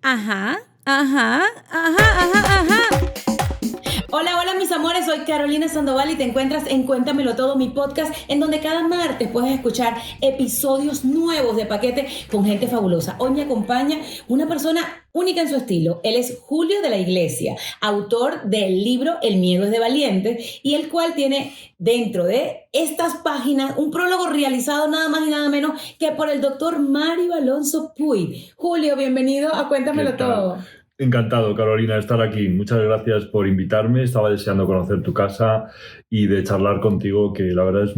Ajá, ajá, ajá, ajá, ajá. Hola, hola mis amores, soy Carolina Sandoval y te encuentras en Cuéntamelo Todo, mi podcast, en donde cada martes puedes escuchar episodios nuevos de paquete con gente fabulosa. Hoy me acompaña una persona única en su estilo. Él es Julio de la Iglesia, autor del libro El miedo es de valientes, y el cual tiene dentro de estas páginas un prólogo realizado nada más y nada menos que por el doctor Mario Alonso Puig. Julio, bienvenido a Cuéntamelo Todo. Encantado, Carolina, de estar aquí. Muchas gracias por invitarme. Estaba deseando conocer tu casa y de charlar contigo, que la verdad es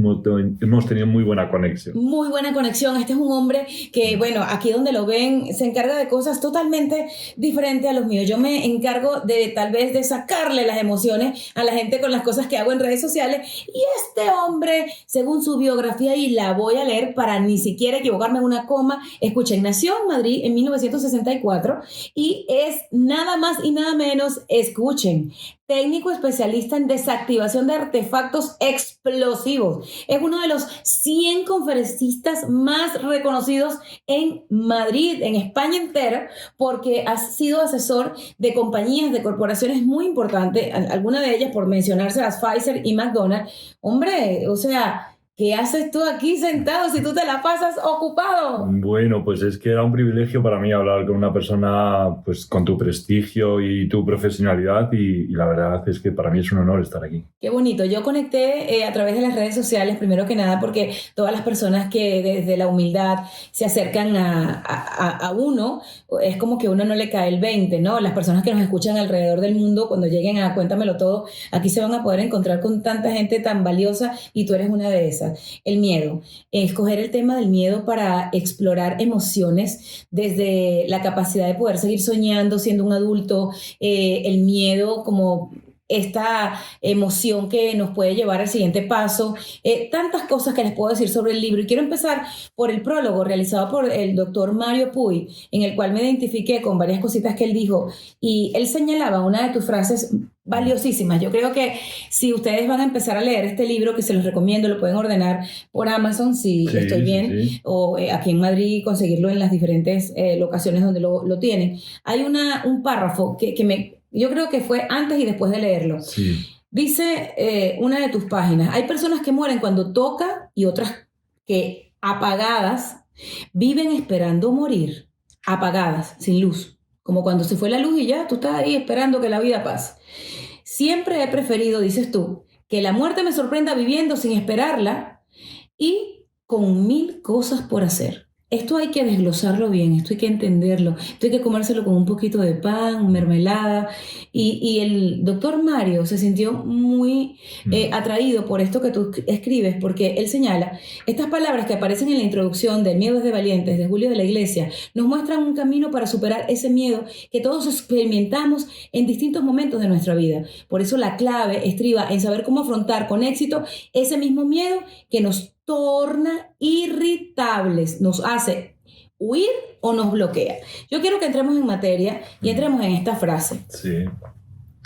hemos tenido muy buena conexión. Muy buena conexión. Este es un hombre que, bueno, aquí donde lo ven, se encarga de cosas totalmente diferentes a los míos. Yo me encargo de tal vez de sacarle las emociones a la gente con las cosas que hago en redes sociales. Y este hombre, según su biografía, y la voy a leer para ni siquiera equivocarme en una coma, escuchen, nació en Madrid en 1964 y es nada más y nada menos, escuchen, técnico especialista en desactivación de artefactos explosivos. Es uno de los 100 conferencistas más reconocidos en Madrid, en España entera, porque ha sido asesor de compañías, de corporaciones muy importantes, algunas de ellas por mencionarse las Pfizer y McDonald's. Hombre, o sea, ¿qué haces tú aquí sentado si tú te la pasas ocupado? Bueno, pues es que era un privilegio para mí hablar con una persona pues con tu prestigio y tu profesionalidad y la verdad es que para mí es un honor estar aquí. Qué bonito. Yo conecté a través de las redes sociales, primero que nada, porque todas las personas que desde la humildad se acercan a uno, es como que a uno no le cae el 20, ¿no? Las personas que nos escuchan alrededor del mundo, cuando lleguen a Cuéntamelo Todo, aquí se van a poder encontrar con tanta gente tan valiosa y tú eres una de esas. El miedo. Escoger el tema del miedo para explorar emociones desde la capacidad de poder seguir soñando siendo un adulto, el miedo como esta emoción que nos puede llevar al siguiente paso, tantas cosas que les puedo decir sobre el libro, y quiero empezar por el prólogo realizado por el doctor Mario Puig, en el cual me identifiqué con varias cositas que él dijo, y él señalaba una de tus frases valiosísimas. Yo creo que si ustedes van a empezar a leer este libro, que se los recomiendo, lo pueden ordenar por Amazon si Sí, estoy bien, sí. o aquí en Madrid conseguirlo en las diferentes locaciones donde lo tienen. Hay un párrafo yo creo que fue antes y después de leerlo. Sí. Dice una de tus páginas, hay personas que mueren cuando toca y otras que apagadas viven esperando morir, apagadas, sin luz, como cuando se fue la luz y ya tú estás ahí esperando que la vida pase. Siempre he preferido, dices tú, que la muerte me sorprenda viviendo sin esperarla y con 1000 cosas por hacer. Esto hay que desglosarlo bien, esto hay que entenderlo, esto hay que comérselo con un poquito de pan, mermelada. Y el doctor Mario se sintió muy atraído por esto que tú escribes, porque él señala, estas palabras que aparecen en la introducción de El miedo es de valientes, de Julio de la Iglesia, nos muestran un camino para superar ese miedo que todos experimentamos en distintos momentos de nuestra vida. Por eso la clave estriba en saber cómo afrontar con éxito ese mismo miedo que nos torna irritables, nos hace huir o nos bloquea. Yo quiero que entremos en materia y entremos en esta frase. Sí.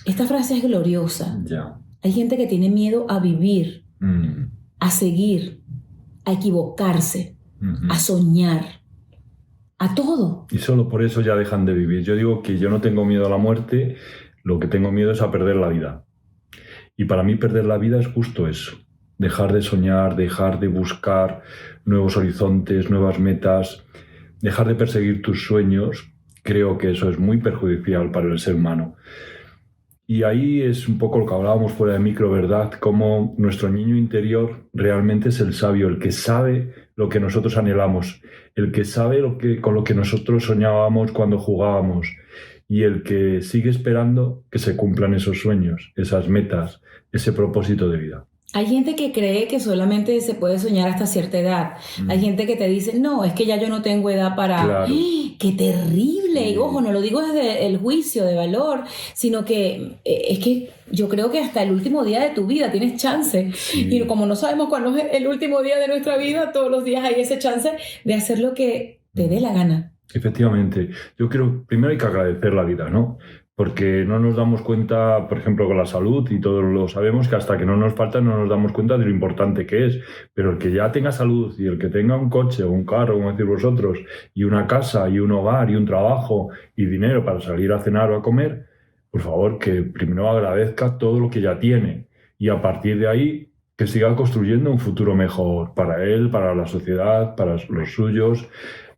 Esta frase es gloriosa. Ya. Hay gente que tiene miedo a vivir, a seguir, a equivocarse, a soñar, a todo. Y solo por eso ya dejan de vivir. Yo digo que yo no tengo miedo a la muerte, lo que tengo miedo es a perder la vida. Y para mí perder la vida es justo eso. Dejar de soñar, dejar de buscar nuevos horizontes, nuevas metas, dejar de perseguir tus sueños. Creo que eso es muy perjudicial para el ser humano. Y ahí es un poco lo que hablábamos fuera de micro, ¿verdad? Cómo nuestro niño interior realmente es el sabio, el que sabe lo que nosotros anhelamos, el que sabe con lo que nosotros soñábamos cuando jugábamos y el que sigue esperando que se cumplan esos sueños, esas metas, ese propósito de vida. Hay gente que cree que solamente se puede soñar hasta cierta edad. Hay gente que te dice, no, es que ya yo no tengo edad para... Claro. ¡Ah! ¡Qué terrible! Sí. Y ojo, no lo digo desde el juicio de valor, sino que es que yo creo que hasta el último día de tu vida tienes chance. Sí. Y como no sabemos cuándo es el último día de nuestra vida, todos los días hay ese chance de hacer lo que te dé la gana. Efectivamente. Yo creo, primero hay que agradecer la vida, ¿no? porque no nos damos cuenta, por ejemplo, con la salud, y todos lo sabemos, que hasta que no nos falta no nos damos cuenta de lo importante que es. Pero el que ya tenga salud y el que tenga un coche o un carro, como decís vosotros, y una casa y un hogar y un trabajo y dinero para salir a cenar o a comer, por favor, que primero agradezca todo lo que ya tiene y a partir de ahí que siga construyendo un futuro mejor para él, para la sociedad, para los suyos,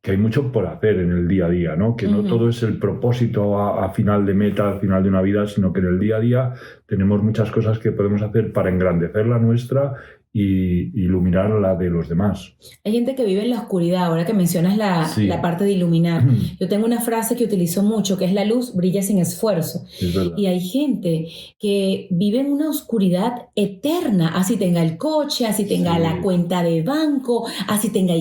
que hay mucho por hacer en el día a día, ¿no? Que no todo es el propósito a final de meta, al final de una vida, sino que en el día a día tenemos muchas cosas que podemos hacer para engrandecer la nuestra y iluminar la de los demás. Hay gente que vive en la oscuridad, ahora que mencionas Sí. la parte de iluminar. Yo tengo una frase que utilizo mucho, que es la luz brilla sin esfuerzo. Es verdad. Y hay gente que vive en una oscuridad eterna, así tenga el coche, así tenga Sí. la cuenta de banco, así tenga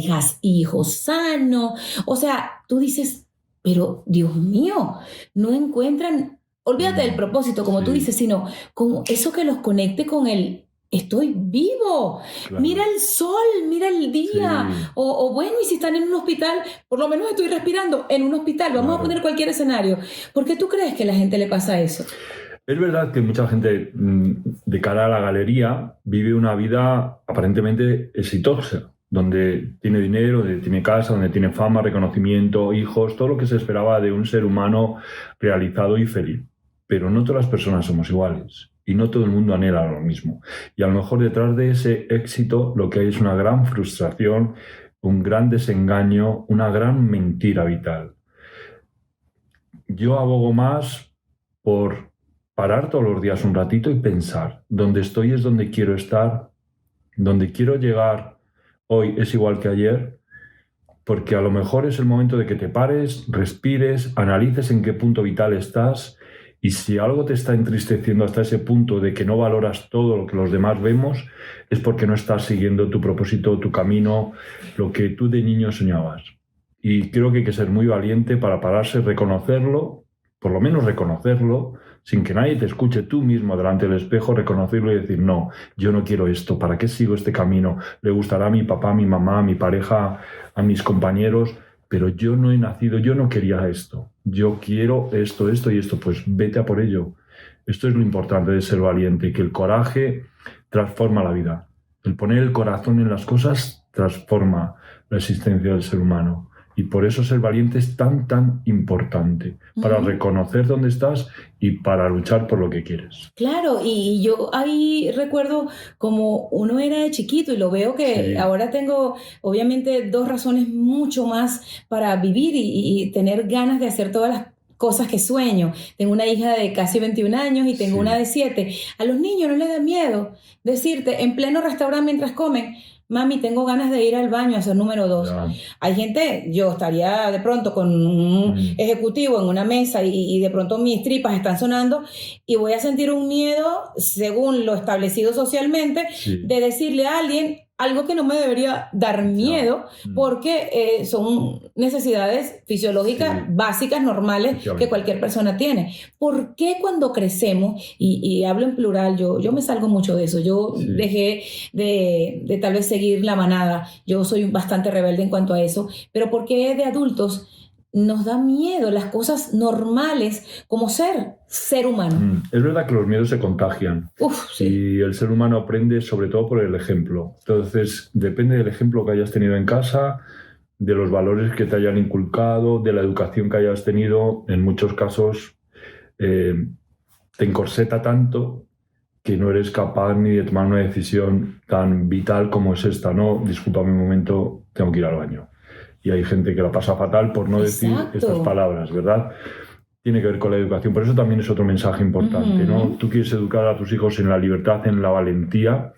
hijos sanos. O sea, tú dices, pero Dios mío, no encuentran, olvídate del propósito, como tú Sí. dices, sino con eso que los conecte con el estoy vivo. Claro. Mira el sol, mira el día. Sí. O bueno, y si están en un hospital, por lo menos estoy respirando en un hospital. Vamos a Claro. poner cualquier escenario. ¿Por qué tú crees que a la gente le pasa eso? Es verdad que mucha gente de cara a la galería vive una vida aparentemente exitosa, donde tiene dinero, donde tiene casa, donde tiene fama, reconocimiento, hijos, todo lo que se esperaba de un ser humano realizado y feliz. Pero no todas las personas somos iguales y no todo el mundo anhela lo mismo. Y a lo mejor detrás de ese éxito lo que hay es una gran frustración, un gran desengaño, una gran mentira vital. Yo abogo más por parar todos los días un ratito y pensar, donde estoy es donde quiero estar, donde quiero llegar hoy es igual que ayer, porque a lo mejor es el momento de que te pares, respires, analices en qué punto vital estás y si algo te está entristeciendo hasta ese punto de que no valoras todo lo que los demás vemos, es porque no estás siguiendo tu propósito, tu camino, lo que tú de niño soñabas. Y creo que hay que ser muy valiente para pararse, reconocerlo, por lo menos reconocerlo, sin que nadie te escuche, tú mismo delante del espejo, reconocerlo y decir, no, yo no quiero esto, ¿para qué sigo este camino? Le gustará a mi papá, a mi mamá, a mi pareja, a mis compañeros, pero yo no he nacido, yo no quería esto, yo quiero esto, esto y esto, pues vete a por ello. Esto es lo importante de ser valiente, que el coraje transforma la vida. El poner el corazón en las cosas transforma la existencia del ser humano. Y por eso ser valiente es tan, tan importante, para reconocer dónde estás y para luchar por lo que quieres. Claro, y yo ahí recuerdo como uno era de chiquito y lo veo que Sí. ahora tengo obviamente 2 razones mucho más para vivir y tener ganas de hacer todas las cosas que sueño. Tengo una hija de casi 21 años y tengo Sí. una de 7. A los niños no les da miedo decirte en pleno restaurante mientras comen, mami, tengo ganas de ir al baño a hacer número 2. Ya. Hay gente, yo estaría de pronto con un ejecutivo en una mesa y de pronto mis tripas están sonando y voy a sentir un miedo, según lo establecido socialmente, Sí. de decirle a alguien algo que no me debería dar miedo, porque son necesidades fisiológicas Sí. básicas, normales, Efectivamente. que cualquier persona tiene. ¿Por qué cuando crecemos, y hablo en plural, yo me salgo mucho de eso, yo Sí. dejé de tal vez seguir la manada, yo soy bastante rebelde en cuanto a eso, pero ¿por qué de adultos nos da miedo las cosas normales como ser humano? Es verdad que los miedos se contagian. Uf, sí. Y el ser humano aprende sobre todo por el ejemplo. Entonces, depende del ejemplo que hayas tenido en casa, de los valores que te hayan inculcado, de la educación que hayas tenido. En muchos casos te encorseta tanto que no eres capaz ni de tomar una decisión tan vital como es esta, ¿no? Discúlpame un momento, tengo que ir al baño. Y hay gente que la pasa fatal por no decir Exacto. estas palabras, ¿verdad? Tiene que ver con la educación. Por eso también es otro mensaje importante, ¿no? Tú quieres educar a tus hijos en la libertad, en la valentía,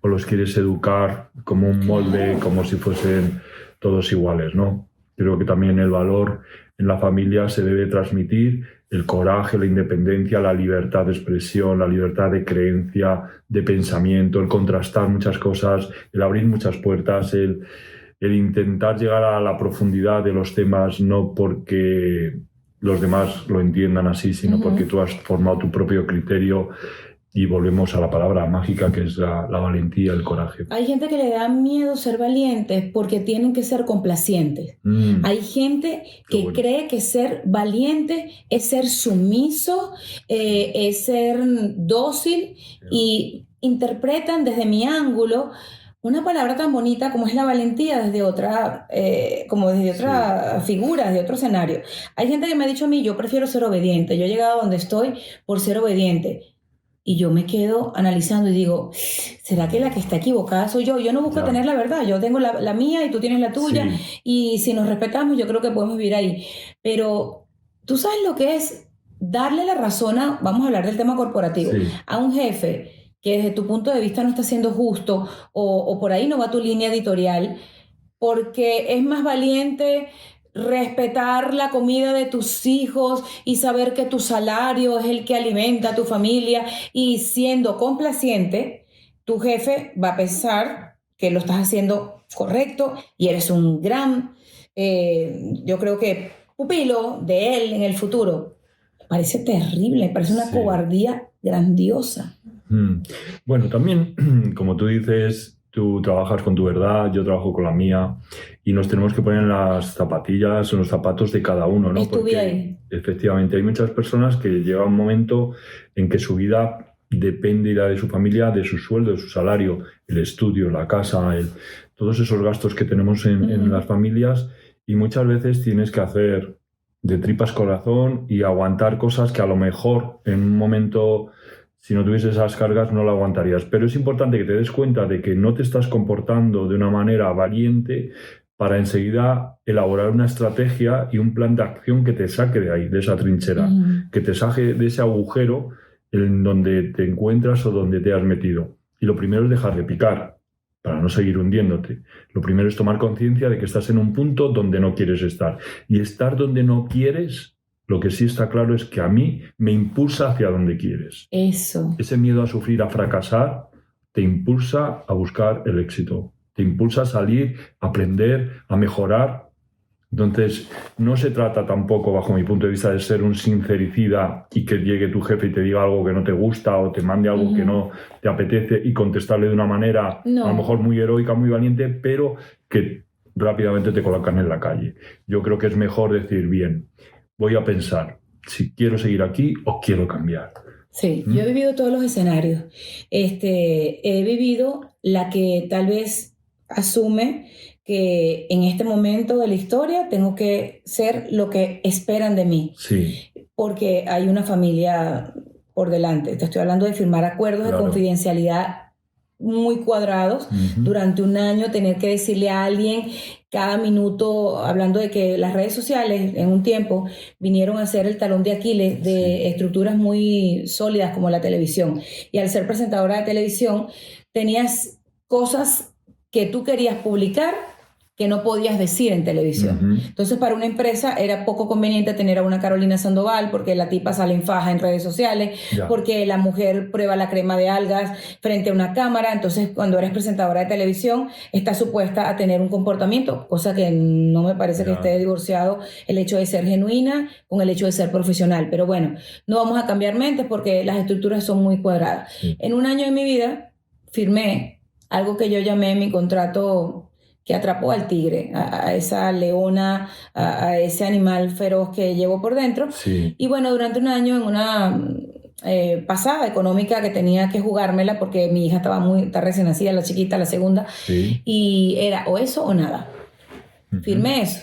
o los quieres educar como un molde, como si fuesen todos iguales, ¿no? Creo que también el valor en la familia se debe transmitir, el coraje, la independencia, la libertad de expresión, la libertad de creencia, de pensamiento, el contrastar muchas cosas, el abrir muchas puertas, el intentar llegar a la profundidad de los temas, no porque los demás lo entiendan así, sino porque tú has formado tu propio criterio Y volvemos a la palabra mágica que es la valentía, el coraje. Hay gente que le da miedo ser valientes porque tienen que ser complacientes. Hay gente que bueno. cree que ser valiente es ser sumiso, es ser dócil, y interpretan desde mi ángulo una palabra tan bonita como es la valentía desde otra, figura, desde otro escenario. Hay gente que me ha dicho a mí, yo prefiero ser obediente. Yo he llegado a donde estoy por ser obediente. Y yo me quedo analizando y digo, ¿será que la que está equivocada soy yo? Yo no busco tener la verdad, yo tengo la mía y tú tienes la tuya. Sí. Y si nos respetamos, yo creo que podemos vivir ahí. Pero tú sabes lo que es darle la razón vamos a hablar del tema corporativo, Sí. a un jefe que desde tu punto de vista no está siendo justo o por ahí no va tu línea editorial, porque es más valiente respetar la comida de tus hijos y saber que tu salario es el que alimenta a tu familia, y siendo complaciente, tu jefe va a pensar que lo estás haciendo correcto y eres un gran, yo creo que pupilo de él en el futuro. Me parece terrible, me parece una cobardía grandiosa. Bueno, también, como tú dices, tú trabajas con tu verdad, yo trabajo con la mía, y nos tenemos que poner en las zapatillas o los zapatos de cada uno, ¿no? Estuve ahí. Efectivamente, hay muchas personas que llega un momento en que su vida depende de su familia, de su sueldo, de su salario, el estudio, la casa, todos esos gastos que tenemos en las familias, y muchas veces tienes que hacer de tripas corazón y aguantar cosas que a lo mejor en un momento, si no tuvieses esas cargas, no lo aguantarías. Pero es importante que te des cuenta de que no te estás comportando de una manera valiente para enseguida elaborar una estrategia y un plan de acción que te saque de ahí, de esa trinchera, que te saque de ese agujero en donde te encuentras o donde te has metido. Y lo primero es dejar de picar para no seguir hundiéndote. Lo primero es tomar conciencia de que estás en un punto donde no quieres estar. Y estar donde no quieres, lo que sí está claro es que a mí me impulsa hacia donde quieres. Eso. Ese miedo a sufrir, a fracasar, te impulsa a buscar el éxito. Te impulsa a salir, a aprender, a mejorar. Entonces, no se trata tampoco, bajo mi punto de vista, de ser un sincericida y que llegue tu jefe y te diga algo que no te gusta o te mande algo que no te apetece y contestarle de una manera a lo mejor muy heroica, muy valiente, pero que rápidamente te colocan en la calle. Yo creo que es mejor decir, bien, voy a pensar si quiero seguir aquí o quiero cambiar. Sí, yo he vivido todos los escenarios. He vivido la que tal vez asume que en este momento de la historia tengo que ser lo que esperan de mí. Sí. Porque hay una familia por delante. Te estoy hablando de firmar acuerdos de confidencialidad muy cuadrados. Durante un año tener que decirle a alguien cada minuto, hablando de que las redes sociales en un tiempo vinieron a ser el talón de Aquiles de estructuras muy sólidas como la televisión. Y al ser presentadora de televisión tenías cosas que tú querías publicar que no podías decir en televisión. Entonces, para una empresa era poco conveniente tener a una Carolina Sandoval porque la tipa sale en faja en redes sociales, porque la mujer prueba la crema de algas frente a una cámara. Entonces, cuando eres presentadora de televisión, estás supuesta a tener un comportamiento, cosa que no me parece que esté divorciado el hecho de ser genuina con el hecho de ser profesional. Pero bueno, no vamos a cambiar mentes porque las estructuras son muy cuadradas. En un año de mi vida firmé algo que yo llamé mi contrato que atrapó al tigre, a esa leona, a ese animal feroz que llevo por dentro. Y bueno, durante un año en una pasada económica que tenía que jugármela porque mi hija está recién nacida, la chiquita, la segunda, y era o eso o nada. Firmé eso.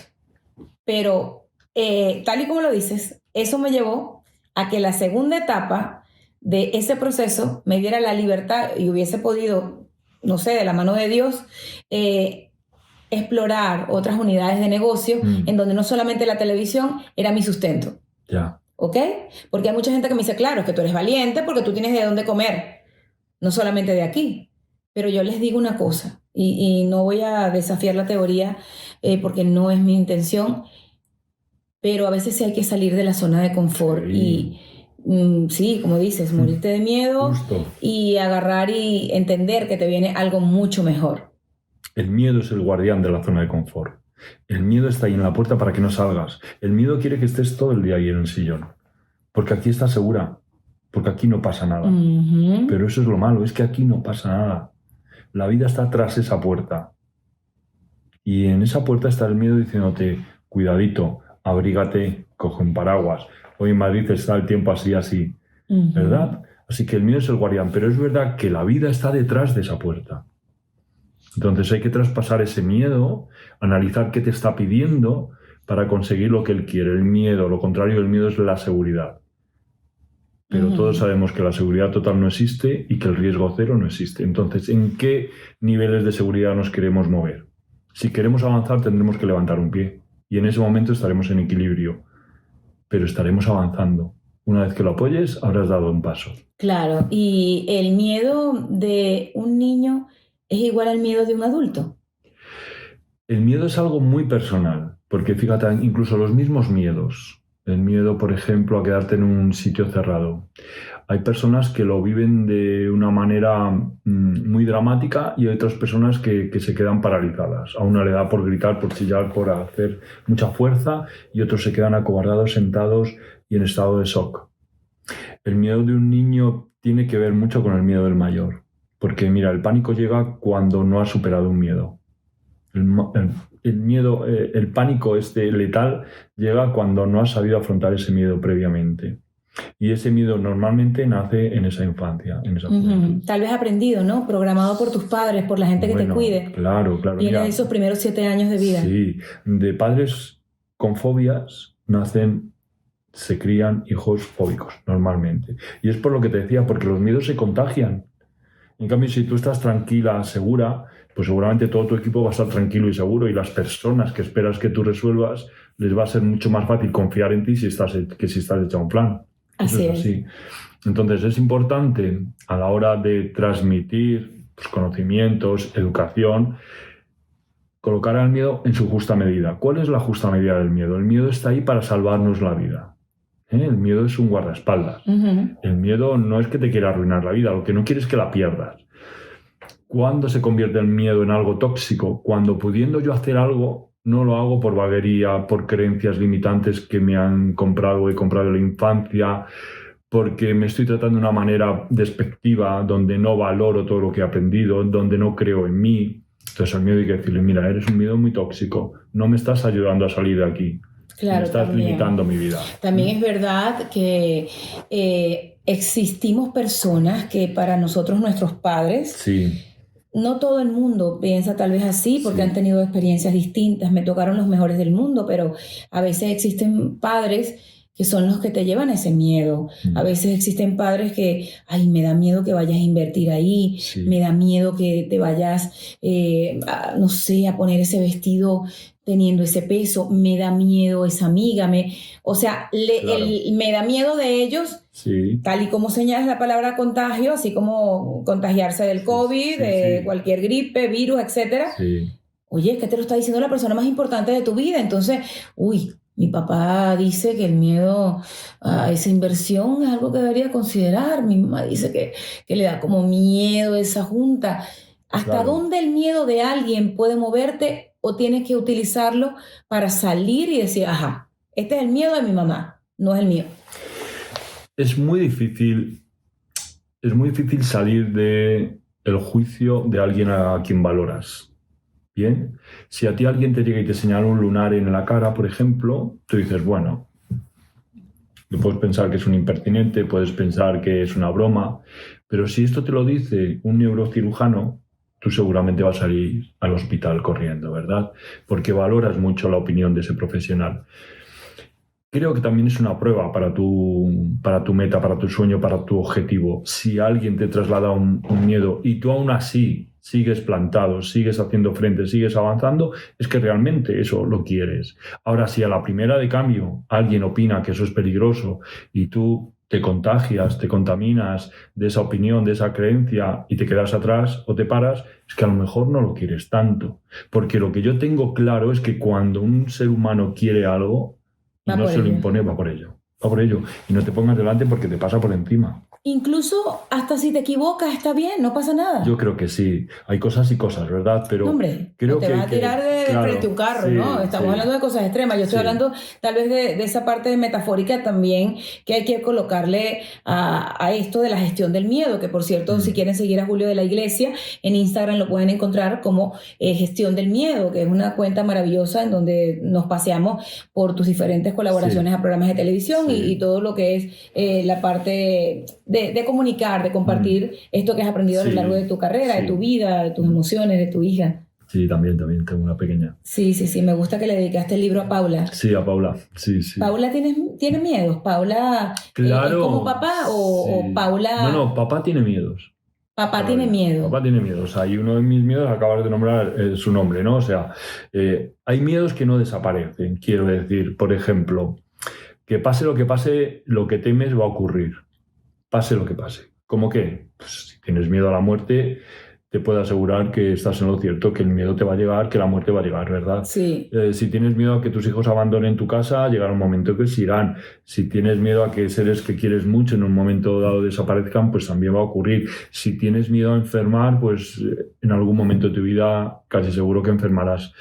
Pero tal y como lo dices, eso me llevó a que la segunda etapa de ese proceso me diera la libertad y hubiese podido, no sé, de la mano de Dios, explorar otras unidades de negocio en donde no solamente la televisión era mi sustento. ¿Ok? Porque hay mucha gente que me dice, claro, es que tú eres valiente porque tú tienes de dónde comer, no solamente de aquí. Pero yo les digo una cosa, y no voy a desafiar la teoría porque no es mi intención, pero a veces sí hay que salir de la zona de confort y sí, como dices, morirte de miedo y agarrar y entender que te viene algo mucho mejor. El miedo es el guardián de la zona de confort. El miedo está ahí en la puerta para que no salgas. El miedo quiere que estés todo el día ahí en el sillón. Porque aquí estás segura. porque aquí no pasa nada. Ujú. Pero eso es lo malo, es que aquí no pasa nada. La vida está tras esa puerta. Y en esa puerta está el miedo diciéndote, cuidadito, abrígate, coge un paraguas. Hoy en Madrid está el tiempo así, así. Ujú. ¿Verdad? Así que el miedo es el guardián, pero es verdad que la vida está detrás de esa puerta. Entonces hay que traspasar ese miedo, analizar qué te está pidiendo para conseguir lo que él quiere. El miedo, lo contrario del miedo es la seguridad. Pero Ujú. todos sabemos que la seguridad total no existe y que el riesgo cero no existe. Entonces, ¿en qué niveles de seguridad nos queremos mover? Si queremos avanzar, tendremos que levantar un pie. Y en ese momento estaremos en equilibrio. Pero estaremos avanzando. Una vez que lo apoyes, habrás dado un paso. Claro, y el miedo de un niño es igual al miedo de un adulto. El miedo es algo muy personal, porque fíjate, incluso los mismos miedos. El miedo, por ejemplo, a quedarte en un sitio cerrado. Hay personas que lo viven de una manera muy dramática y hay otras personas que se quedan paralizadas. A una le da por gritar, por chillar, por hacer mucha fuerza y otros se quedan acobardados, sentados y en estado de shock. El miedo de un niño tiene que ver mucho con el miedo del mayor. Porque mira, el pánico llega cuando no has superado un miedo. El miedo, el pánico letal llega cuando no has sabido afrontar ese miedo previamente. Y ese miedo normalmente nace en esa infancia, en esa juventud. Tal vez aprendido, ¿no? Programado por tus padres, por la gente que te Bueno, cuide. claro. Viene Mira, de esos primeros 7 años de vida. sí, de padres con fobias se crían hijos fóbicos normalmente. Y es por lo que te decía, porque los miedos se contagian. En cambio, si tú estás tranquila, segura, pues seguramente todo tu equipo va a estar tranquilo y seguro y las personas que esperas que tú resuelvas les va a ser mucho más fácil confiar en ti que si estás hecha un plan. Eso Así es es. así. Entonces es importante a la hora de transmitir pues, conocimientos, educación, colocar al miedo en su justa medida. ¿Cuál es la justa medida del miedo? El miedo está ahí para salvarnos la vida. El miedo es un guardaespaldas. Ujú. El miedo no es que te quiera arruinar la vida, lo que no quieres es que la pierdas. ¿Cuándo se convierte el miedo en algo tóxico? Cuando pudiendo yo hacer algo, no lo hago por vaguería, por creencias limitantes que me han comprado o he comprado en la infancia, porque me estoy tratando de una manera despectiva, donde no valoro todo lo que he aprendido, donde no creo en mí. Entonces al miedo hay que decirle, mira, eres un miedo muy tóxico, no me estás ayudando a salir de aquí. Claro, me estás también. limitando mi vida. También es verdad que existimos personas que para nosotros, nuestros padres, Sí, no todo el mundo piensa tal vez así porque Sí. han tenido experiencias distintas. Me tocaron los mejores del mundo, pero a veces existen padres que son los que te llevan ese miedo. Mm. A veces existen padres que, ay, me da miedo que vayas a invertir ahí, Sí. me da miedo que te vayas, no sé, a poner ese vestido teniendo ese peso, me da miedo esa amiga, o sea, Claro. me da miedo de ellos. sí. Tal y como señalas la palabra contagio, así como contagiarse del COVID, sí, de sí. cualquier gripe, virus, etcétera. Sí. Oye, es que te lo está diciendo la persona más importante de tu vida. Entonces, uy, mi papá dice que el miedo a esa inversión es algo que debería considerar. Mi mamá dice que le da como miedo esa junta. ¿Hasta Claro. dónde el miedo de alguien puede moverte o tienes que utilizarlo para salir y decir, ajá, este es el miedo de mi mamá, no es el mío? Es muy difícil salir del juicio de alguien a quien valoras. Bien, si a ti alguien te llega y te señala un lunar en la cara, por ejemplo, tú dices, bueno, tú puedes pensar que es un impertinente, puedes pensar que es una broma, pero si esto te lo dice un neurocirujano, tú seguramente vas a ir al hospital corriendo, ¿verdad? Porque valoras mucho la opinión de ese profesional. Creo que también es una prueba para tu meta, para tu sueño, para tu objetivo. Si alguien te traslada un miedo y tú aún así sigues plantado, sigues haciendo frente, sigues avanzando, es que realmente eso lo quieres. Ahora, si a la primera de cambio alguien opina que eso es peligroso y tú te contagias, te contaminas de esa opinión, de esa creencia y te quedas atrás o te paras, es que a lo mejor no lo quieres tanto. Porque lo que yo tengo claro es que cuando un ser humano quiere algo, y Va no por se lo ello. impone, va por ello. va por ello. Y no te pongas delante porque te pasa por encima. Incluso hasta si te equivocas está bien, no pasa nada. Yo creo que sí. Hay cosas y cosas, ¿verdad? Pero No, hombre, creo no te vas a tirar de claro, frente a un carro, sí, ¿no? Estamos sí. hablando de cosas extremas. Yo estoy Sí. hablando tal vez de esa parte metafórica también que hay que colocarle a esto de la gestión del miedo, que por cierto, si quieren seguir a Julio de la Iglesia, en Instagram lo pueden encontrar como Gestión del Miedo, que es una cuenta maravillosa en donde nos paseamos por tus diferentes colaboraciones a programas de televisión y todo lo que es la parte de comunicar, de compartir esto que has aprendido a lo largo de tu carrera, de tu vida, de tus emociones, de tu hija. Sí, también tengo una pequeña. Sí, me gusta que le dedicaste el libro a Paula. Sí, a Paula, sí. ¿Paula tiene miedos? ¿Paula Claro, es como papá o Paula...? No, papá tiene miedos. Papá tiene miedo. Papá tiene miedos. Hay uno de mis miedos, acabas de nombrar su nombre, ¿no? O sea, hay miedos que no desaparecen. Quiero decir, por ejemplo, que pase, lo que temes va a ocurrir. Pase lo que pase. ¿Cómo qué? Pues si tienes miedo a la muerte, te puedo asegurar que estás en lo cierto, que el miedo te va a llegar, que la muerte va a llegar, ¿verdad? Sí. Si tienes miedo a que tus hijos abandonen tu casa, llegará un momento que se irán. Si tienes miedo a que seres que quieres mucho en un momento dado desaparezcan, pues también va a ocurrir. Si tienes miedo a enfermar, pues en algún momento de tu vida casi seguro que enfermarás.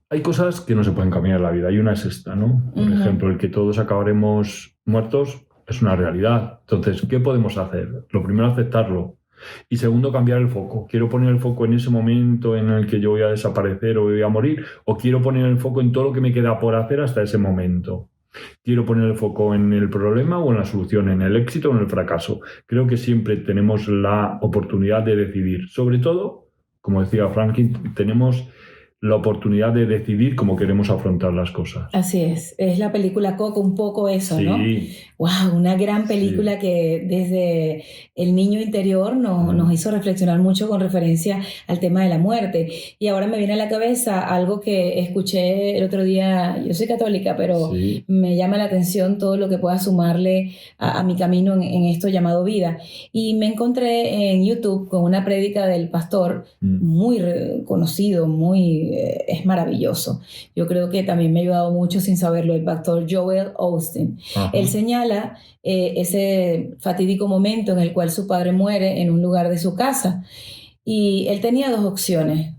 Hay cosas que no se pueden cambiar en la vida, y una es esta, ¿no? Por ejemplo, el que todos acabaremos muertos es una realidad. Entonces, ¿qué podemos hacer? Lo primero, aceptarlo. Y segundo, cambiar el foco. ¿Quiero poner el foco en ese momento en el que yo voy a desaparecer o voy a morir? ¿O quiero poner el foco en todo lo que me queda por hacer hasta ese momento? ¿Quiero poner el foco en el problema o en la solución, en el éxito o en el fracaso? Creo que siempre tenemos la oportunidad de decidir. Sobre todo, como decía Franklin, tenemos la oportunidad de decidir cómo queremos afrontar las cosas. Así es la película Coco, un poco eso, sí. ¿no? Wow, una gran película sí. que desde el niño interior nos hizo reflexionar mucho con referencia al tema de la muerte. Y ahora me viene a la cabeza algo que escuché el otro día. Yo soy católica, pero me llama la atención todo lo que pueda sumarle a mi camino en esto llamado vida. Y me encontré en YouTube con una prédica del pastor muy conocido, es maravilloso. Yo creo que también me ha ayudado mucho sin saberlo, el pastor Joel Osteen. Él señala ese fatídico momento en el cual su padre muere en un lugar de su casa, y él tenía dos opciones.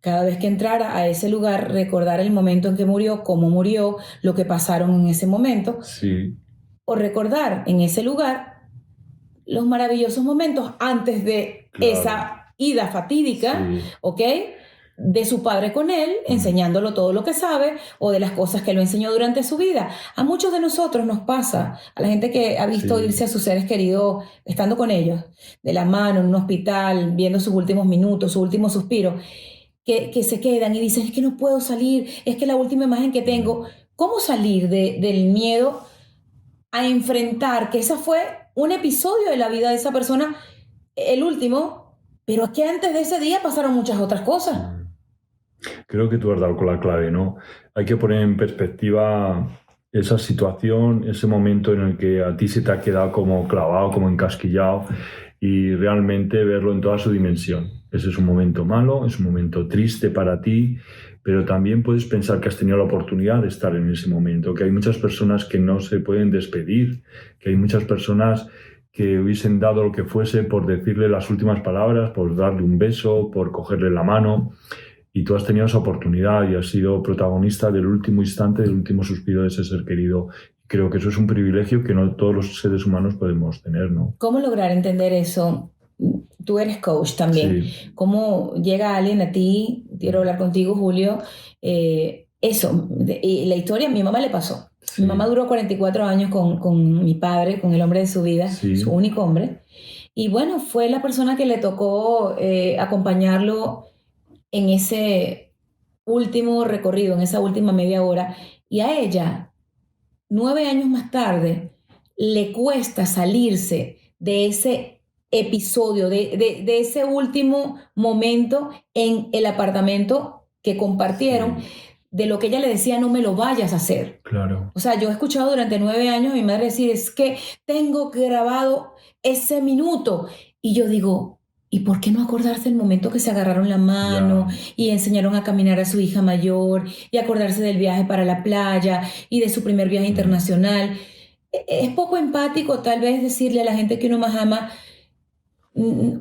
Cada vez que entrara a ese lugar, recordar el momento en que murió, cómo murió, lo que pasaron en ese momento, o recordar en ese lugar los maravillosos momentos antes de esa ida fatídica, ¿ok?, de su padre con él, enseñándolo todo lo que sabe, o de las cosas que lo enseñó durante su vida. A muchos de nosotros nos pasa, a la gente que ha visto irse a sus seres queridos estando con ellos, de la mano en un hospital, viendo sus últimos minutos, su último suspiro, que se quedan y dicen, es que no puedo salir, es que la última imagen que tengo. ¿Cómo salir del miedo a enfrentar que ese fue un episodio de la vida de esa persona, el último, pero es que antes de ese día pasaron muchas otras cosas? Creo que tú has dado con la clave, ¿no? Hay que poner en perspectiva esa situación, ese momento en el que a ti se te ha quedado como clavado, como encasquillado, y realmente verlo en toda su dimensión. Ese es un momento malo, es un momento triste para ti, pero también puedes pensar que has tenido la oportunidad de estar en ese momento, que hay muchas personas que no se pueden despedir, que hay muchas personas que hubiesen dado lo que fuese por decirle las últimas palabras, por darle un beso, por cogerle la mano. Y tú has tenido esa oportunidad y has sido protagonista del último instante, del último suspiro de ese ser querido. Creo que eso es un privilegio que no todos los seres humanos podemos tener, ¿no? ¿Cómo lograr entender eso? Tú eres coach también. ¿Cómo llega alguien a ti? Quiero hablar contigo, Julio. Eso, la historia a mi mamá le pasó. Mi mamá duró 44 años con mi padre, con el hombre de su vida, su único hombre. Y bueno, fue la persona que le tocó acompañarlo en ese último recorrido, en esa última media hora, y a ella, 9 años más tarde, le cuesta salirse de ese episodio, de ese último momento en el apartamento que compartieron, de lo que ella le decía, no me lo vayas a hacer. Claro. O sea, yo he escuchado durante 9 años a mi madre decir, es que tengo grabado ese minuto, y yo digo, ¿Y por qué no acordarse el momento que se agarraron la mano y enseñaron a caminar a su hija mayor y acordarse del viaje para la playa y de su primer viaje internacional? Es poco empático tal vez decirle a la gente que uno más ama,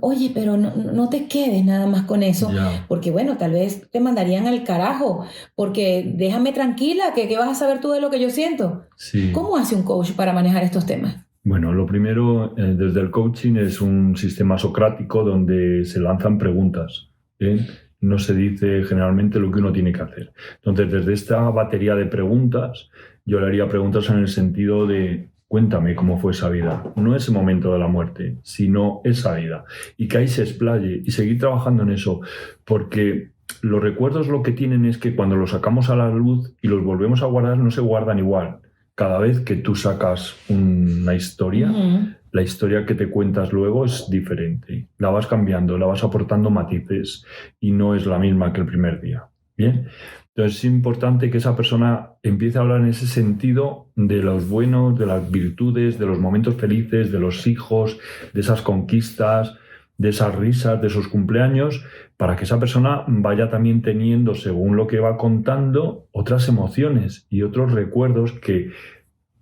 oye, pero no te quedes nada más con eso, porque bueno, tal vez te mandarían al carajo, porque déjame tranquila, que ¿qué vas a saber tú de lo que yo siento? Sí. ¿Cómo hace un coach para manejar estos temas? Bueno, lo primero, desde el coaching es un sistema socrático donde se lanzan preguntas, ¿eh? No se dice generalmente lo que uno tiene que hacer. Entonces, desde esta batería de preguntas, yo le haría preguntas en el sentido de cuéntame cómo fue esa vida. No ese momento de la muerte, sino esa vida. Y que ahí se explaye y seguir trabajando en eso, porque los recuerdos lo que tienen es que cuando los sacamos a la luz y los volvemos a guardar, no se guardan igual. Cada vez que tú sacas una historia, la historia que te cuentas luego es diferente. La vas cambiando, la vas aportando matices y no es la misma que el primer día. ¿Bien? Entonces es importante que esa persona empiece a hablar en ese sentido de los buenos, de las virtudes, de los momentos felices, de los hijos, de esas conquistas, de esas risas, de esos cumpleaños, para que esa persona vaya también teniendo, según lo que va contando, otras emociones y otros recuerdos que,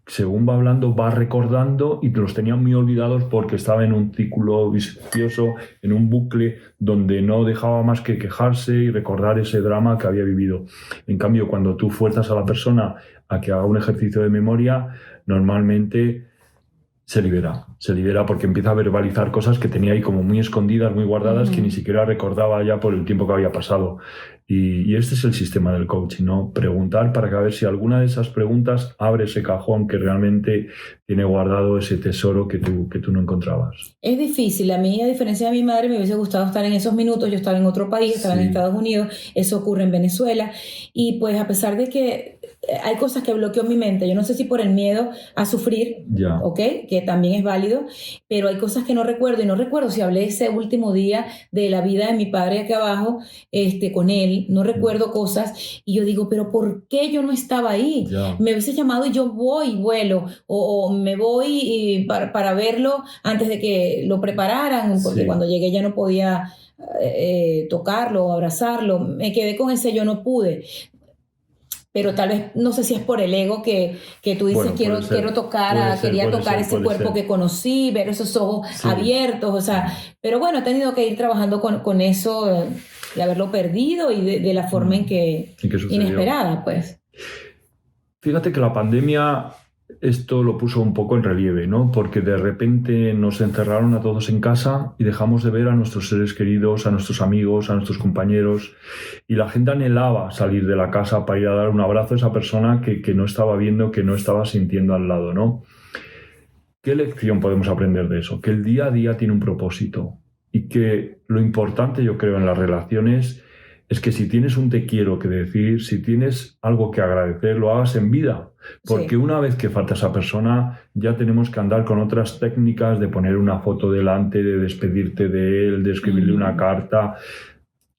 según va hablando, va recordando y los tenía muy olvidados porque estaba en un círculo vicioso, en un bucle donde no dejaba más que quejarse y recordar ese drama que había vivido. En cambio, cuando tú fuerzas a la persona a que haga un ejercicio de memoria, normalmente se libera porque empieza a verbalizar cosas que tenía ahí como muy escondidas, muy guardadas, que ni siquiera recordaba ya por el tiempo que había pasado. Y este es el sistema del coaching, ¿no? Preguntar para que a ver si alguna de esas preguntas abre ese cajón que realmente tiene guardado ese tesoro que tú no encontrabas. Es difícil. A mí, a diferencia de mi madre, me hubiese gustado estar en esos minutos. Yo estaba en otro país, estaba en Estados Unidos. Eso ocurre en Venezuela. Y pues a pesar de que hay cosas que bloqueó mi mente, yo no sé si por el miedo a sufrir, ¿ok? Que también es válido, pero hay cosas que no recuerdo. Y no recuerdo si hablé ese último día de la vida de mi padre aquí abajo, con él. No recuerdo cosas. Y yo digo, ¿pero por qué yo no estaba ahí? Me hubiese llamado y yo voy y vuelo. O me voy para verlo antes de que lo prepararan, porque cuando llegué ya no podía tocarlo o abrazarlo. Me quedé con ese yo no pude. Pero tal vez, no sé si es por el ego que tú dices, bueno, quiero tocar, quería tocar ese cuerpo que conocí, ver esos ojos abiertos, o sea, pero bueno, he tenido que ir trabajando con eso, de haberlo perdido y de la forma en que inesperada, pues. Fíjate que la pandemia esto lo puso un poco en relieve, ¿no? Porque de repente nos encerraron a todos en casa y dejamos de ver a nuestros seres queridos, a nuestros amigos, a nuestros compañeros, y la gente anhelaba salir de la casa para ir a dar un abrazo a esa persona que no estaba viendo, que no estaba sintiendo al lado, ¿no? ¿Qué lección podemos aprender de eso? Que el día a día tiene un propósito y que lo importante, yo creo, en las relaciones es que si tienes un te quiero que decir, si tienes algo que agradecer, lo hagas en vida. Porque una vez que falta esa persona, ya tenemos que andar con otras técnicas de poner una foto delante, de despedirte de él, de escribirle una carta,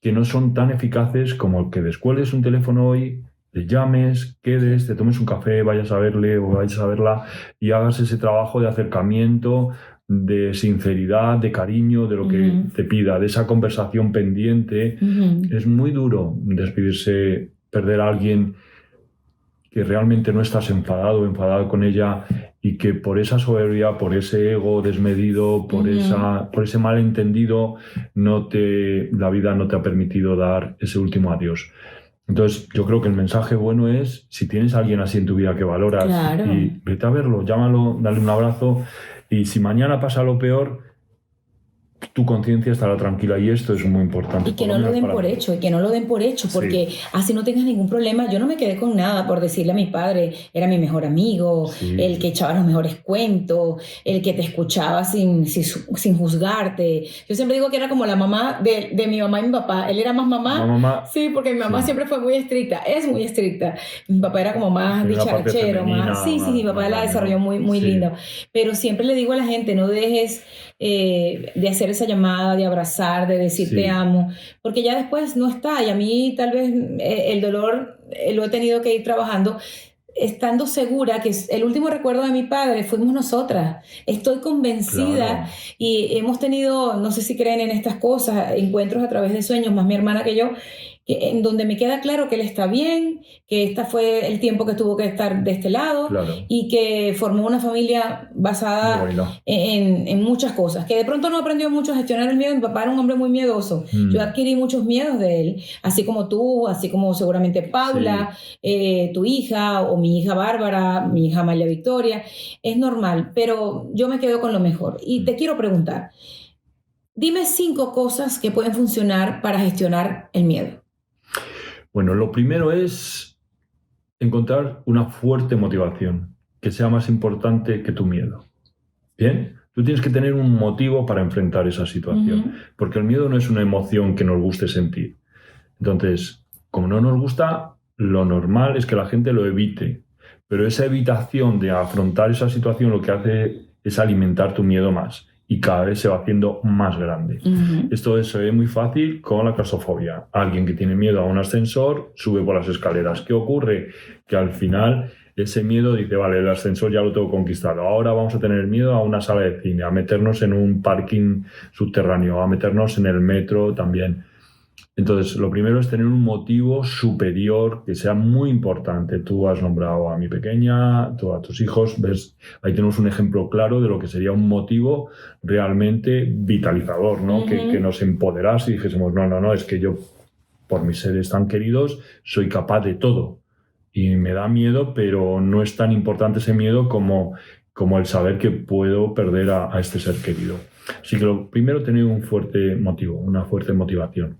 que no son tan eficaces como que descuelgues un teléfono hoy, le llames, quedes, te tomes un café, vayas a verle o vayas a verla y hagas ese trabajo de acercamiento, de sinceridad, de cariño, de lo que te pida, de esa conversación pendiente. Es muy duro despedirse, perder a alguien que realmente no estás enfadado o enfadado con ella y que por esa soberbia, por ese ego desmedido, por ese malentendido, la vida no te ha permitido dar ese último adiós. Entonces, yo creo que el mensaje bueno es, si tienes a alguien así en tu vida que valoras, y vete a verlo, llámalo, dale un abrazo, y si mañana pasa lo peor, tu conciencia estará tranquila, y esto es muy importante. Y que no lo den por hecho, porque así no tengas ningún problema. Yo no me quedé con nada por decirle a mi padre, era mi mejor amigo, el que echaba los mejores cuentos, el que te escuchaba sin juzgarte. Yo siempre digo que era como la mamá de mi mamá y mi papá. Él era más mamá. Sí, porque mi mamá siempre fue muy estricta, es muy estricta. Mi papá era como más dicharachero, más. Sí, mi papá la desarrolló muy lindo. Pero siempre le digo a la gente, no dejes de hacer esa llamada, de abrazar, de decir te amo, porque ya después no está. Y a mí tal vez el dolor lo he tenido que ir trabajando. estando segura que el último recuerdo de mi padre fuimos nosotras. Estoy convencida, Claro. y hemos tenido, no sé si creen en estas cosas, encuentros a través de sueños, más mi hermana que yo, en donde me queda claro que él está bien, que este fue el tiempo que tuvo que estar de este lado, Claro. y que formó una familia Muy basada bonito. en muchas cosas, que de pronto no aprendió mucho a gestionar el miedo. Mi papá era un hombre muy miedoso. Yo adquirí muchos miedos de él, así como tú, así como seguramente Paula, tu hija, o mi hija Bárbara, mi hija María Victoria. Es normal, pero yo me quedo con lo mejor. Y te quiero preguntar, dime 5 cosas que pueden funcionar para gestionar el miedo. Bueno, lo primero es encontrar una fuerte motivación que sea más importante que tu miedo. ¿Bien? Tú tienes que tener un motivo para enfrentar esa situación, porque el miedo no es una emoción que nos guste sentir. Entonces, como no nos gusta, lo normal es que la gente lo evite, pero esa evitación de afrontar esa situación lo que hace es alimentar tu miedo más y cada vez se va haciendo más grande. Esto se ve muy fácil con la claustrofobia. Alguien que tiene miedo a un ascensor sube por las escaleras. ¿Qué ocurre? Que al final ese miedo dice, vale, el ascensor ya lo tengo conquistado, ahora vamos a tener miedo a una sala de cine, a meternos en un parking subterráneo, a meternos en el metro también. Entonces, lo primero es tener un motivo superior que sea muy importante. Tú has nombrado a mi pequeña, tú a tus hijos, ves, ahí tenemos un ejemplo claro de lo que sería un motivo realmente vitalizador, ¿no? Que nos empoderase y dijésemos, no, es que yo, por mis seres tan queridos, soy capaz de todo. Y me da miedo, pero no es tan importante ese miedo como el saber que puedo perder a este ser querido. Así que lo primero, tener un fuerte motivo, una fuerte motivación.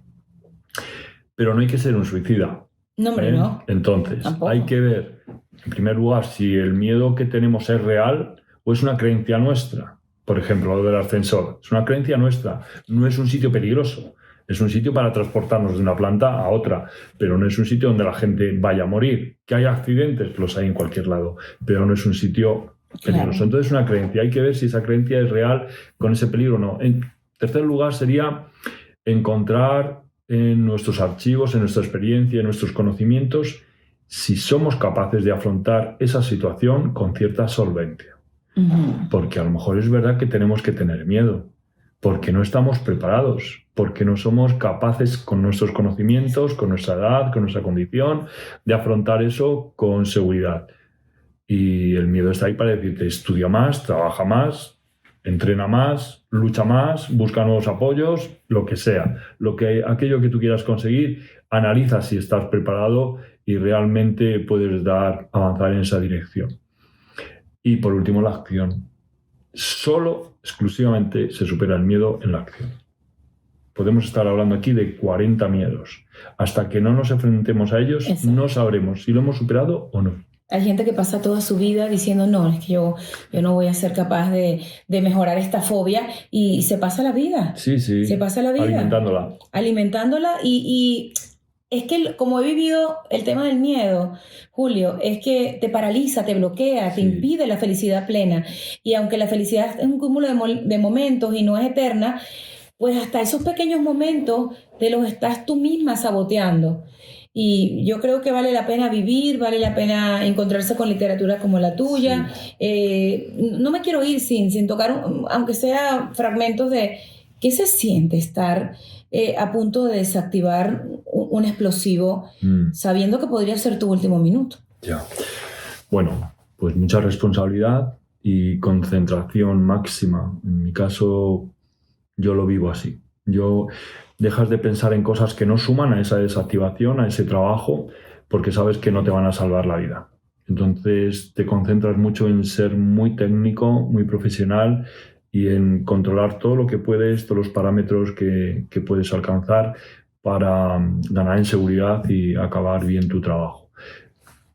Pero no hay que ser un suicida. No, hombre, no. Entonces, Tampoco. hay que ver, en primer lugar, si el miedo que tenemos es real o es una creencia nuestra. Por ejemplo, lo del ascensor. Es una creencia nuestra. No es un sitio peligroso. Es un sitio para transportarnos de una planta a otra. Pero no es un sitio donde la gente vaya a morir. Que hay accidentes, los hay en cualquier lado. Pero no es un sitio peligroso. Claro. Entonces, es una creencia. Hay que ver si esa creencia es real con ese peligro o no. En tercer lugar, sería encontrar en nuestros archivos, en nuestra experiencia, en nuestros conocimientos, si somos capaces de afrontar esa situación con cierta solvencia. Porque a lo mejor es verdad que tenemos que tener miedo, porque no estamos preparados, porque no somos capaces con nuestros conocimientos, con nuestra edad, con nuestra condición, de afrontar eso con seguridad. Y el miedo está ahí para decirte, estudia más, trabaja más, entrena más, lucha más, busca nuevos apoyos, lo que sea. Aquello que tú quieras conseguir, analiza si estás preparado y realmente puedes avanzar en esa dirección. Y por último, la acción. Solo, exclusivamente, se supera el miedo en la acción. Podemos estar hablando aquí de 40 miedos. Hasta que no nos enfrentemos a ellos, Exacto. No sabremos si lo hemos superado o no. Hay gente que pasa toda su vida diciendo, no, es que yo no voy a ser capaz de mejorar esta fobia, y se pasa la vida. Sí. Se pasa la vida. Alimentándola. Y es que como he vivido el tema del miedo, Julio, es que te paraliza, te bloquea, te Sí. impide la felicidad plena. Y aunque la felicidad es un cúmulo de momentos y no es eterna, pues hasta esos pequeños momentos te los estás tú misma saboteando. Y yo creo que vale la pena vivir, vale la pena encontrarse con literatura como la tuya. No me quiero ir sin tocar, aunque sea fragmentos de qué se siente estar a punto de desactivar un explosivo sabiendo que podría ser tu último minuto. Ya. Bueno, pues mucha responsabilidad y concentración máxima. En mi caso, yo lo vivo así. Dejas de pensar en cosas que no suman a esa desactivación, a ese trabajo, porque sabes que no te van a salvar la vida. Entonces te concentras mucho en ser muy técnico, muy profesional y en controlar todo lo que puedes, todos los parámetros que puedes alcanzar para ganar en seguridad y acabar bien tu trabajo.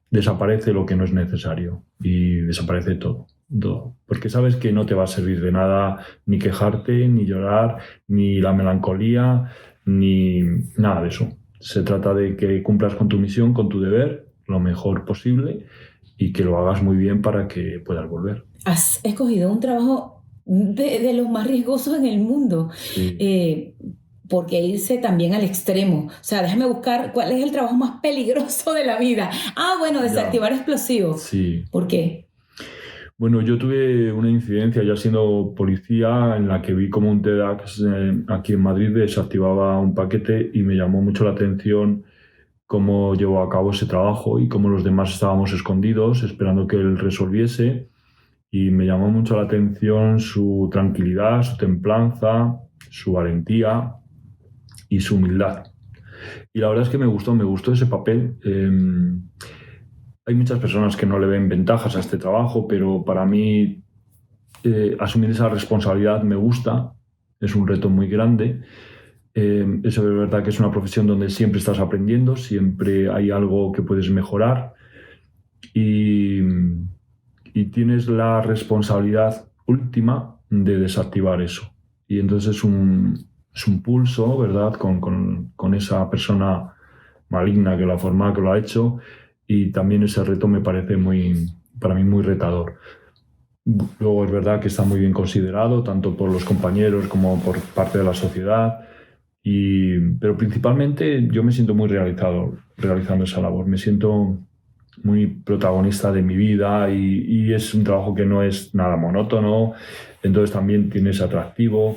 Desaparece lo que no es necesario y desaparece todo. Porque sabes que no te va a servir de nada ni quejarte, ni llorar, ni la melancolía, ni nada de eso. Se trata de que cumplas con tu misión, con tu deber, lo mejor posible y que lo hagas muy bien para que puedas volver. Has escogido un trabajo de los más riesgosos en el mundo. Sí. ¿por qué irse también al extremo? O sea, déjame buscar cuál es el trabajo más peligroso de la vida. Bueno, desactivar explosivos. Sí. ¿Por qué? Bueno, yo tuve una incidencia ya siendo policía en la que vi como un TEDx aquí en Madrid desactivaba un paquete y me llamó mucho la atención cómo llevó a cabo ese trabajo y cómo los demás estábamos escondidos esperando que él resolviese. Y me llamó mucho la atención su tranquilidad, su templanza, su valentía y su humildad. Y la verdad es que me gustó ese papel. Hay muchas personas que no le ven ventajas a este trabajo, pero para mí asumir esa responsabilidad me gusta, es un reto muy grande. Eso es verdad que es una profesión donde siempre estás aprendiendo, siempre hay algo que puedes mejorar y tienes la responsabilidad última de desactivar eso. Y entonces es un pulso, ¿verdad?, con esa persona maligna que lo ha formado, que lo ha hecho, y también ese reto me parece para mí muy retador. Luego es verdad que está muy bien considerado, tanto por los compañeros como por parte de la sociedad, pero principalmente yo me siento muy realizado realizando esa labor. Me siento muy protagonista de mi vida y es un trabajo que no es nada monótono, entonces también tiene ese atractivo,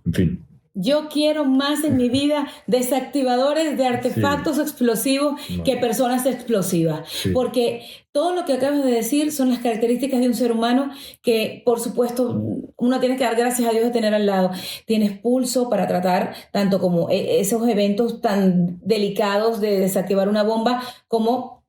en fin. Yo quiero más en mi vida desactivadores de artefactos explosivos que personas explosivas. Sí. Porque todo lo que acabas de decir son las características de un ser humano que, por supuesto, uno tiene que dar gracias a Dios de tener al lado. Tienes pulso para tratar tanto como esos eventos tan delicados de desactivar una bomba como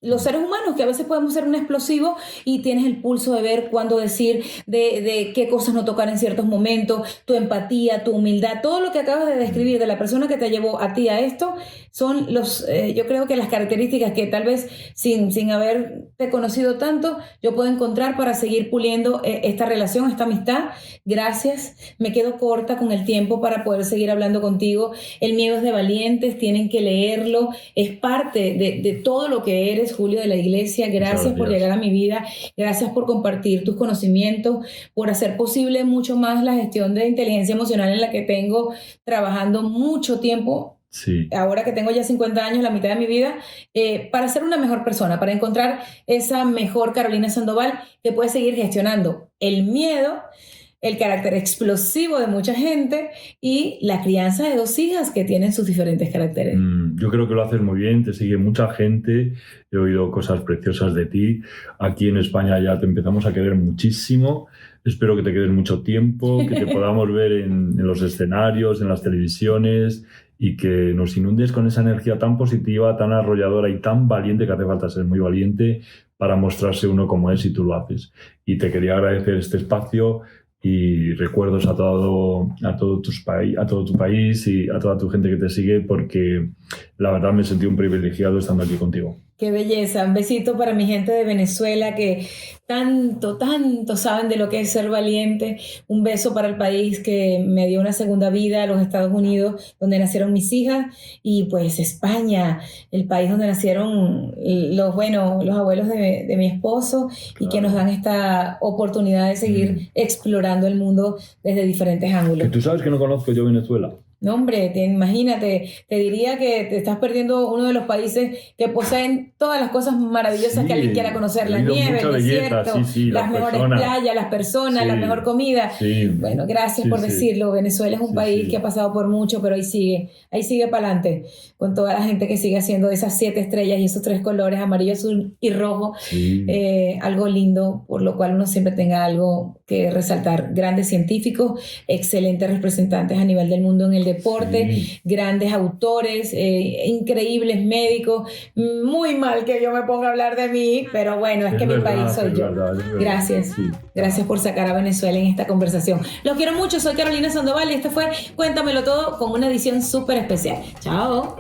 los seres humanos, que a veces podemos ser un explosivo y tienes el pulso de ver cuándo decir, de qué cosas no tocar en ciertos momentos, tu empatía, tu humildad, todo lo que acabas de describir de la persona que te llevó a ti a esto, son yo creo que las características que tal vez sin haberte conocido tanto, yo puedo encontrar para seguir puliendo esta relación, esta amistad. Gracias, me quedo corta con el tiempo para poder seguir hablando contigo. El miedo es de valientes, tienen que leerlo, es parte de todo lo que eres, Julio, de la Iglesia. Gracias por llegar a mi vida, gracias por compartir tus conocimientos, por hacer posible mucho más la gestión de inteligencia emocional en la que tengo trabajando mucho tiempo. Sí. Ahora que tengo ya 50 años, la mitad de mi vida, para ser una mejor persona, para encontrar esa mejor Carolina Sandoval que puede seguir gestionando el miedo, el carácter explosivo de mucha gente y la crianza de 2 hijas que tienen sus diferentes caracteres. Yo creo que lo haces muy bien, te sigue mucha gente, he oído cosas preciosas de ti. Aquí en España ya te empezamos a querer muchísimo. Espero que te quedes mucho tiempo, que te podamos ver en los escenarios, en las televisiones y que nos inundes con esa energía tan positiva, tan arrolladora y tan valiente, que hace falta ser muy valiente para mostrarse uno como es, y tú lo haces. Y te quería agradecer este espacio y recuerdos a todo tu país y a toda tu gente que te sigue, porque la verdad me sentí un privilegiado estando aquí contigo. Qué belleza, un besito para mi gente de Venezuela que tanto saben de lo que es ser valiente. Un beso para el país que me dio una segunda vida, los Estados Unidos, donde nacieron mis hijas, y pues España, el país donde nacieron los abuelos de mi esposo, y que nos dan esta oportunidad de seguir explorando el mundo desde diferentes ángulos. Que tú sabes que no conozco yo Venezuela. No, hombre, imagínate, te diría que te estás perdiendo uno de los países que poseen todas las cosas maravillosas que alguien quiera conocer: la nieve, el desierto, las mejores playas, las personas, la mejor comida. Bueno, gracias por decirlo. Venezuela es un país que ha pasado por mucho, pero ahí sigue para adelante, con toda la gente que sigue haciendo esas 7 estrellas y esos 3 colores, amarillo, azul y rojo. Algo lindo, por lo cual uno siempre tenga algo que resaltar. Grandes científicos, excelentes representantes a nivel del mundo en el deporte, grandes autores, increíbles médicos. Muy mal que yo me ponga a hablar de mí, pero bueno, es que mi país soy yo. Gracias. Gracias por sacar a Venezuela en esta conversación. Los quiero mucho, soy Carolina Sandoval y esto fue Cuéntamelo Todo, con una edición súper especial. Chao.